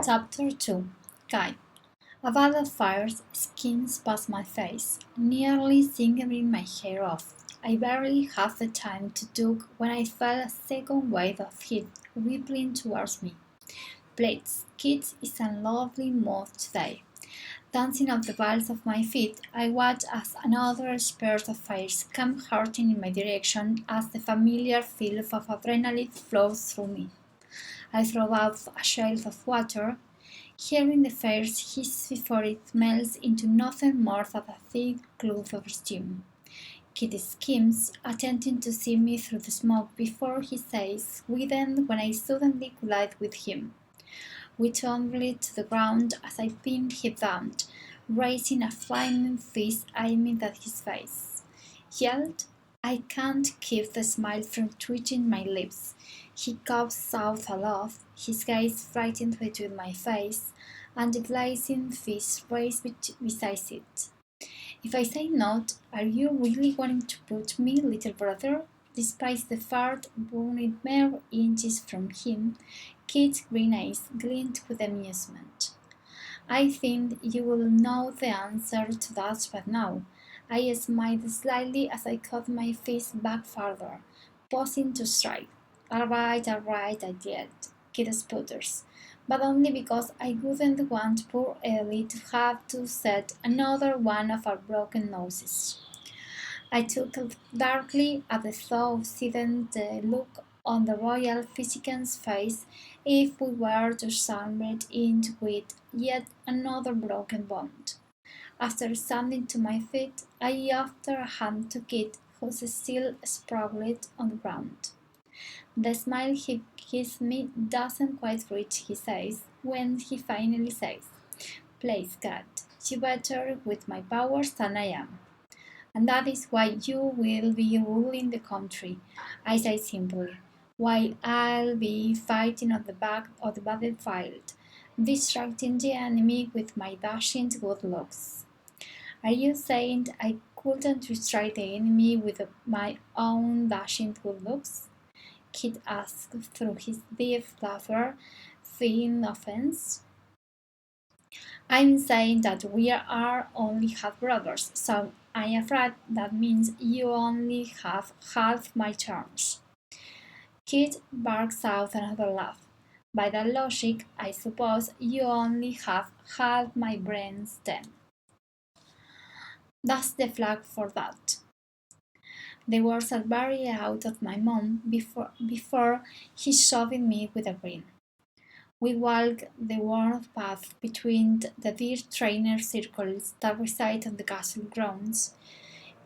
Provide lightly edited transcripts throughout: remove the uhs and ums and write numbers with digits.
Chapter 2. Guy. A ball of fire skims past my face, nearly singing my hair off. I barely had the time to duck when I felt a second wave of heat rippling towards me. Blades, kids is in lovely mood today. Dancing up the balls of my feet, I watched as another spurt of fire came hurtling in my direction as the familiar feel of adrenaline flowed through me. I threw out a shield of water, hearing the fire hiss before it melts into nothing more than a thick cloud of steam. Kid skims, attempting to see me through the smoke before he says, "Within," when I suddenly collide with him. We tumbled to the ground as I pinned him down, raising a flaming fist aiming at his face. Yelled, I can't keep the smile from twitching my lips. He coughs out a laugh, his gaze frightened between my face and the blazing fist raised beside it. If I say not, are you really wanting to put me, little brother? Despite the fart burning mere inches from him, Kit's green eyes gleamed with amusement. I think you will know the answer to that by now. I smiled slightly as I cut my fist back farther, pausing to strike. All right, I yelled. Kid sputters, but only because I wouldn't want poor Ellie to have to set another one of our broken noses. I took darkly at the thought of seeing the look on the royal physician's face if we were to stumble into with yet another broken bond. After standing to my feet, I offered a hand to Kit, who still sprawled on the ground. The smile he gives me doesn't quite reach his eyes when he finally says, "Please, God, you better with my powers than I am. And that is why you will be ruling the country," I say simply, "while I'll be fighting on the back of the battlefield, distracting the enemy with my dashing good looks." Are you saying I couldn't distract the enemy with my own dashing good looks? Kid asked through his deep laughter, feeling offense. I'm saying that we are only half brothers, so I'm afraid that means you only have half my charms. Kid barks out another laugh. By that logic, I suppose you only have half my brains then. That's the flag for that. The words are barely out of my mouth before he shoved me with a grin. We walk the worn path between the deer trainer circles that reside on the castle grounds.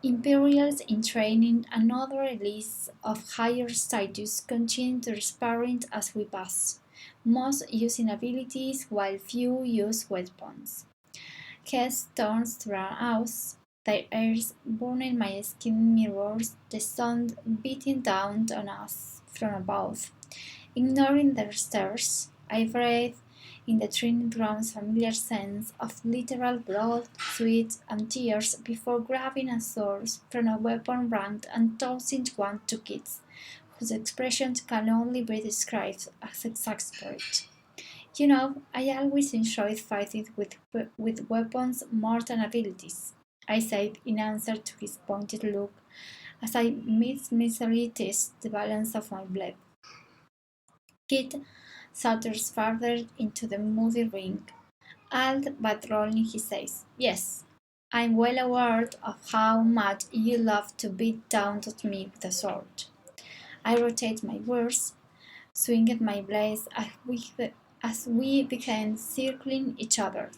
Imperials in training and other elites of higher status continue to sparring as we pass, most using abilities while few use weapons. Heads turns to run out, their ears burning my skin mirrors the sun beating down on us from above. Ignoring their stares, I breathe in the training ground's familiar sense of literal blood, sweat, and tears before grabbing a sword from a weapon rack and tossing one to kids, whose expressions can only be described as exasperate. You know, I always enjoyed fighting with weapons more than abilities, I said in answer to his pointed look as I miserably test the balance of my blade. Kid saunters farther into the muddy ring, and but rolling his eyes. Yes, I'm well aware of how much you love to beat down at me with a sword. I rotate my words, swinging my blades as we began circling each other.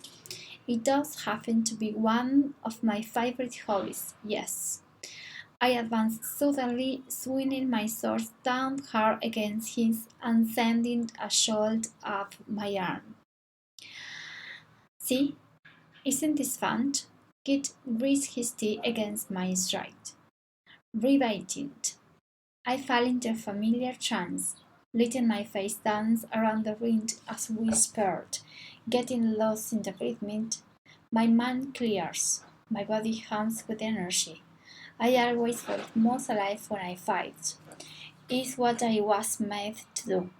It does happen to be one of my favorite hobbies, yes. I advanced suddenly, swinging my sword down hard against his and sending a shoulder up my arm. See, isn't this fun? Kit gritted his teeth against my stride. Riveting. I fell into a familiar trance, letting my face dance around the ring as we spurred, getting lost in the rhythm. My mind clears, my body hums with energy. I always feel most alive when I fight. It's what I was made to do.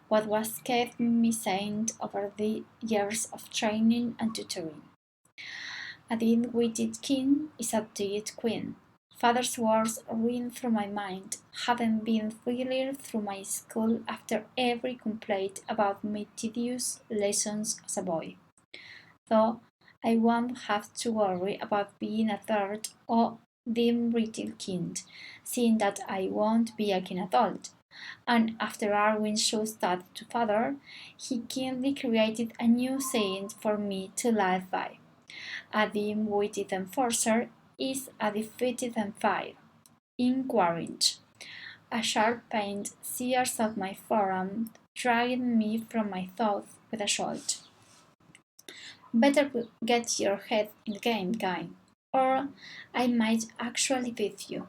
what was kept me sane over the years of training and tutoring. A dim-witted king is a dead queen. Father's words ring through my mind, having been thrilled through my school after every complaint about my tedious lessons as a boy. Though I won't have to worry about being a third or dim-witted king, seeing that I won't be a king adult. And after Arwen shows that to father, he kindly created a new saying for me to live by. A dim-witted enforcer is a defeated empire. In Quaritch, a sharp pain sears out my forearm, dragging me from my thoughts with a jolt. Better get your head in the game, guy, or I might actually beat you.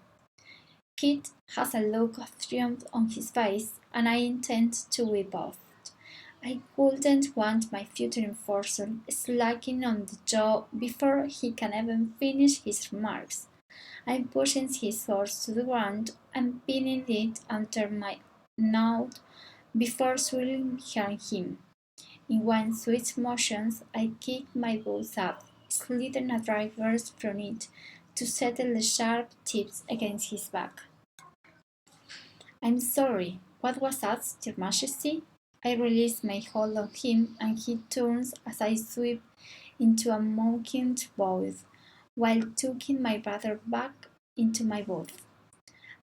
Kit has a look of triumph on his face, and I intend to whip off. I wouldn't want my future enforcer slacking on the jaw before he can even finish his remarks. I'm pushing his horse to the ground and pinning it under my note before swinging him. In one swift motion, I kick my boots up, sliding a drivers from it to settle the sharp tips against his back. I'm sorry, what was that, Your Majesty? I release my hold on him and he turns as I sweep into a mocking bow while tucking my brother back into my booth.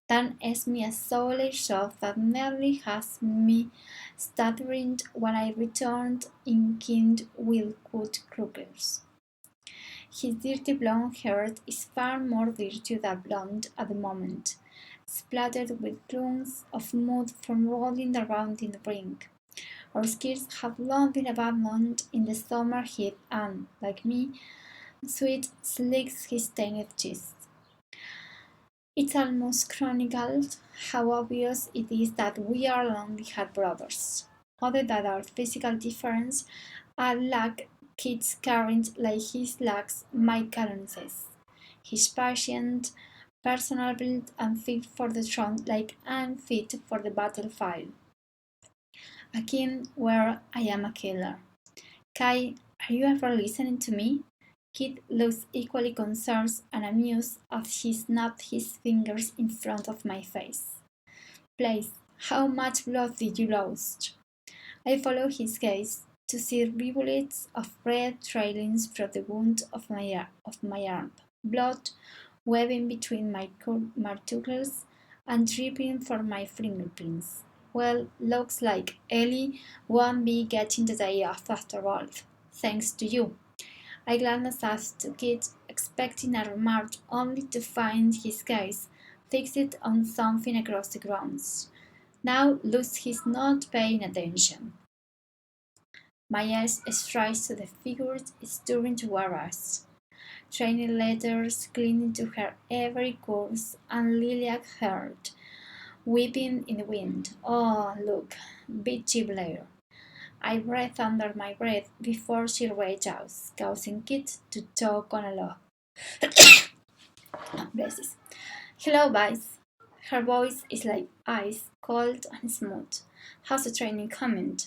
Dan is me a solid shot that nearly has me stuttering when I returned in King Wilwood Crookers. His dirty blonde hair is far more dirty than blonde at the moment, splattered with clumps of mud from rolling around in the brink. Our skirts have long been abandoned in the summer heat and, like me, sweat slicks his stained chest. It's almost chronicled how obvious it is that we are only half brothers. Other than our physical difference, I lack Kit's current like he lacks my calluses. He's patient, personal build and fit for the throne like I'm fit for the battlefield. A king where I am a killer. Kai, are you ever listening to me? Kit looks equally concerned and amused as he snapped his fingers in front of my face. Please, how much blood did you lose? I follow his gaze to see rivulets of red trailing from the wound of my arm, blood webbing between my knuckles and dripping from my fingerprints. Well, looks like Ellie won't be getting the day off after all, thanks to you. I glanced at the kid, expecting a remark, only to find his gaze fixed on something across the grounds. Now looks he's not paying attention. My eyes strike to the figure stirring toward us. Training letters clinging to her every course, and lilac hair weeping in the wind. Oh, look, Bitchy Blair. I breathed under my breath before she raged out, causing Kit to talk on a low. Bless. Hello, Vice. Her voice is like ice, cold and smooth. How's the training coming?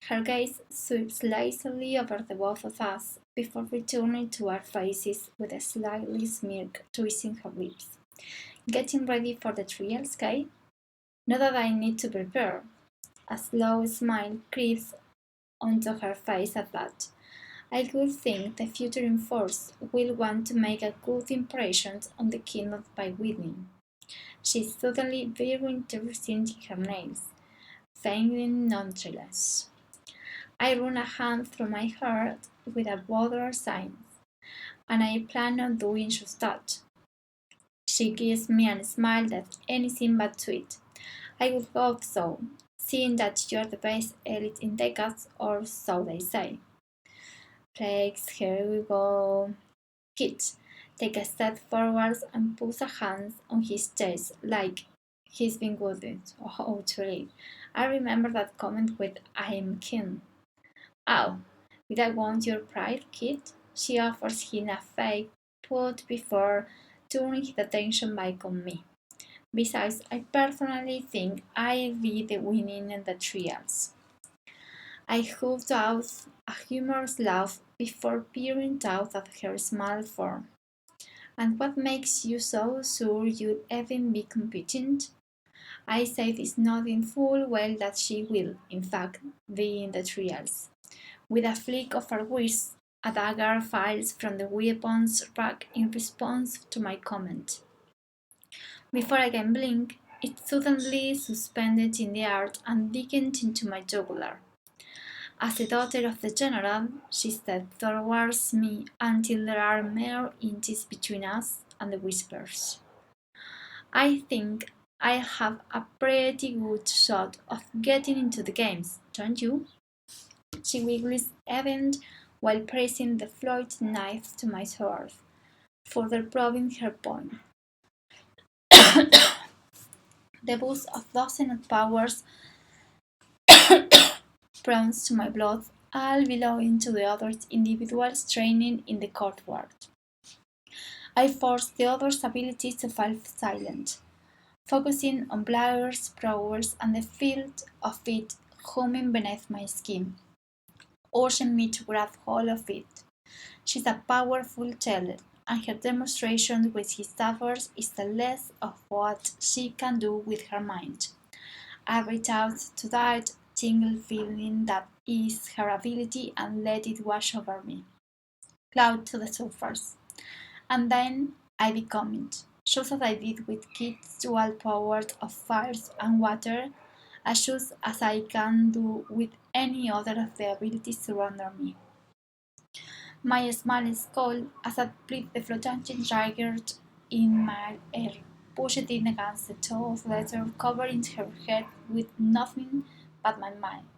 Her gaze sweeps lazily over the both of us before returning to our faces with a slightly smirk twisting her lips. Getting ready for the trial, Sky? Not that I need to prepare. A slow smile creeps onto her face at that. I would think the future enforcer will want to make a good impression on the kingdom by winning. She's suddenly very interested in her nails, feigning nonchalance. I run a hand through my hair with a bothered sign, and I plan on doing just that. She gives me a smile that's anything but sweet. I would hope so, seeing that you're the best elite in decades, or so they say. Plagues, here we go. Kit, take a step forward and puts a hand on his chest like he's been wounded. Oh, truly. I remember that comment with I am king. Oh, did I want your pride, Kit? She offers him a fake put before turning his attention back on me. Besides, I personally think I'll be the winning in the trials. I hooved out a humorous laugh before peering out at her small form. "And what makes you so sure you'll even be competent?" I said this knowing full well that she will, in fact, be in the trials. With a flick of her wrist, a dagger files from the weapons rack in response to my comment. Before I can blink, it suddenly suspended in the air and digged into my jugular. As the daughter of the general, she stepped towards me until there are mere inches between us and the whispers. "I think I have a pretty good shot of getting into the games, don't you?" She wiggles even while pressing the floating knife to my sword, further probing her point. The buzz of dozens of powers runs to my blood, all belonging to the other individuals training in the courtyard. I force the other's ability to fall silent, focusing on Blair's prowess and the feel of it humming beneath my skin, urging me to grab hold of it. She's a powerful teller, and her demonstration with his staffers is the less of what she can do with her mind. I reach out to that tingle feeling that is her ability and let it wash over me, cloud to the surface. And then I become it, just as I did with Kit's dual powers of fire and water, as just as I can do with any other of the abilities surrounding me. My smile is cold as I breathe the floating trigger in my air, push it in against the toe of leather, covering her head with nothing but my mind.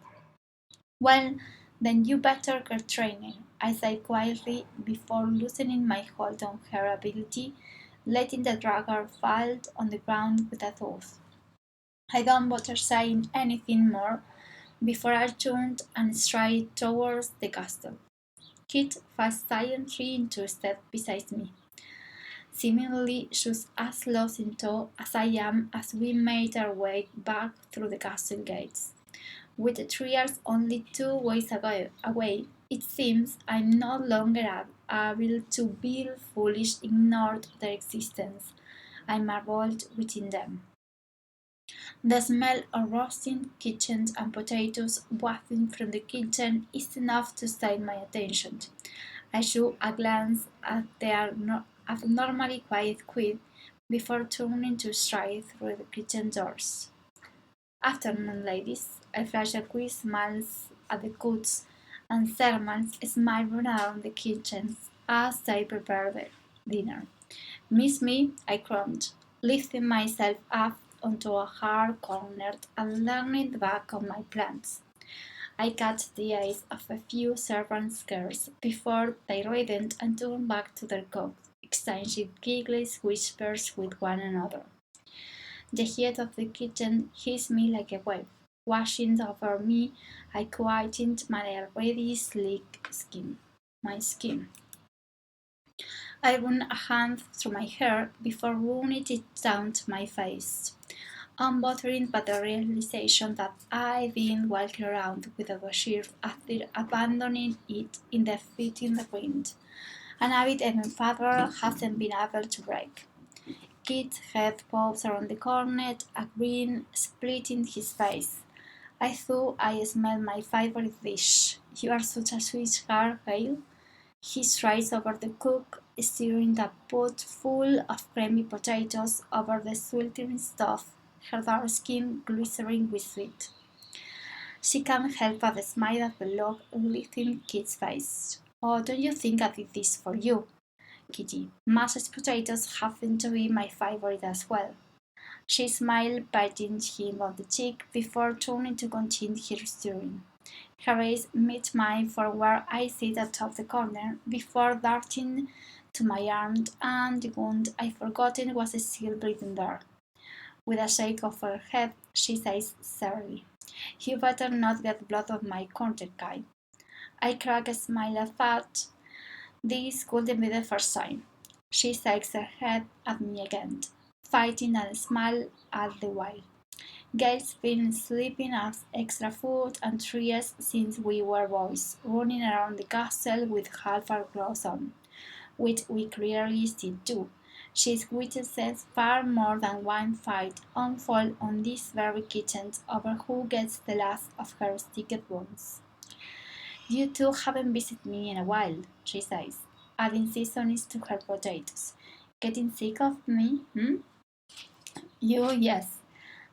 "Well, then you better get training," I said quietly before loosening my hold on her ability, letting the dragger fall on the ground with a thud. I don't bother saying anything more before I turned and stride towards the castle. Kit fast silently into step beside me, seemingly just as lost in thought as I am as we made our way back through the castle gates. With the trials only 2 ways away, it seems I'm no longer able to be foolish ignored their existence. I marveled within them. The smell of roasting kitchens and potatoes wafting from the kitchen is enough to stay my attention. I shoot a glance at their abnormally quiet queen before turning to stride through the kitchen doors. "Afternoon, ladies." I flash a quick smile at the cooks and servants smiling around the kitchen as they prepare their dinner. "Miss me?" I groaned, lifting myself up onto a hard corner and leaning back on my plants. I caught the eyes of a few servants' girls before they reddened and turned back to their cooks, exchanging giggly whispers with one another. The heat of the kitchen hit me like a wave, washing over me. I quieted my already sleek skin. My skin. I ran a hand through my hair before running it down to my face, unbothering by the realization that I'd been walking around without a shirt after abandoning it in the fitting the wind, and habit even father hasn't been able to break. Kit's head pops around the corner, a grin splitting his face. I thought I smelled my favorite dish. "You are such a sweetheart, Hale." He strides over the cook, stirring the pot full of creamy potatoes over the sweltering stuff, her dark skin glistening with sweat. She can't help but smile at the look lifting Kit's face. "Oh, don't you think I did this for you, Kitty? Mashed potatoes happen to be my favorite as well." She smiled, biting him on the cheek before turning to continue her stirring. Her eyes met mine for where I sit atop the corner before darting to my arm and the wound I forgotten was still bleeding there. With a shake of her head, she says surly, "You better not get blood on my corner, Kai." I crack a smile at that. This couldn't be the first time. She shakes her head at me again, fighting and smile all the while. Gail's been sleeping as extra food and trees since we were boys, running around the castle with half our clothes on, which we clearly still do. She's witnessed far more than one fight unfold on this very kitchen over who gets the last of her sticky bones. You two haven't visited me in a while, she says, adding seasonings to her potatoes. Getting sick of me, hmm? You, yes,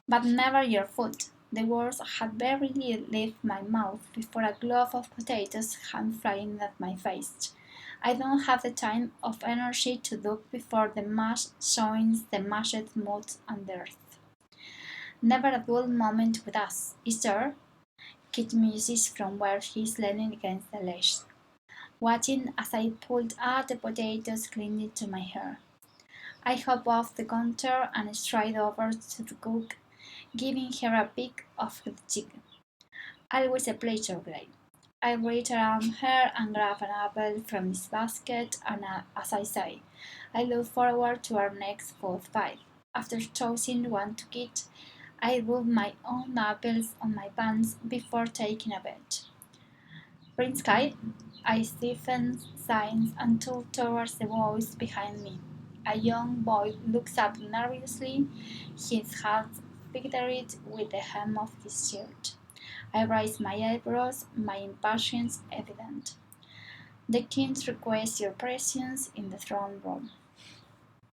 but never your food. The words had barely left my mouth before a glove of potatoes came flying at my face. I don't have the time or energy to look before the mash joins the mashed mud and earth. Never a dull moment with us, is there? Kit muses from where he's leaning against the ledge, watching as I pulled out the potatoes clinging to my hair. I hop off the counter and stride over to the cook, giving her a pick of the chicken. Always a pleasure, Gray. I reach around her and grab an apple from this basket, and as I say, I look forward to our next food fight. After choosing one to eat, I rub my own apples on my pants before taking a bite. Prince Kai, I stiffen, signs, and turn towards the voice behind me. A young boy looks up nervously, his hands fidgeted with the hem of his shirt. I raise my eyebrows, my impatience evident. The king requests your presence in the throne room.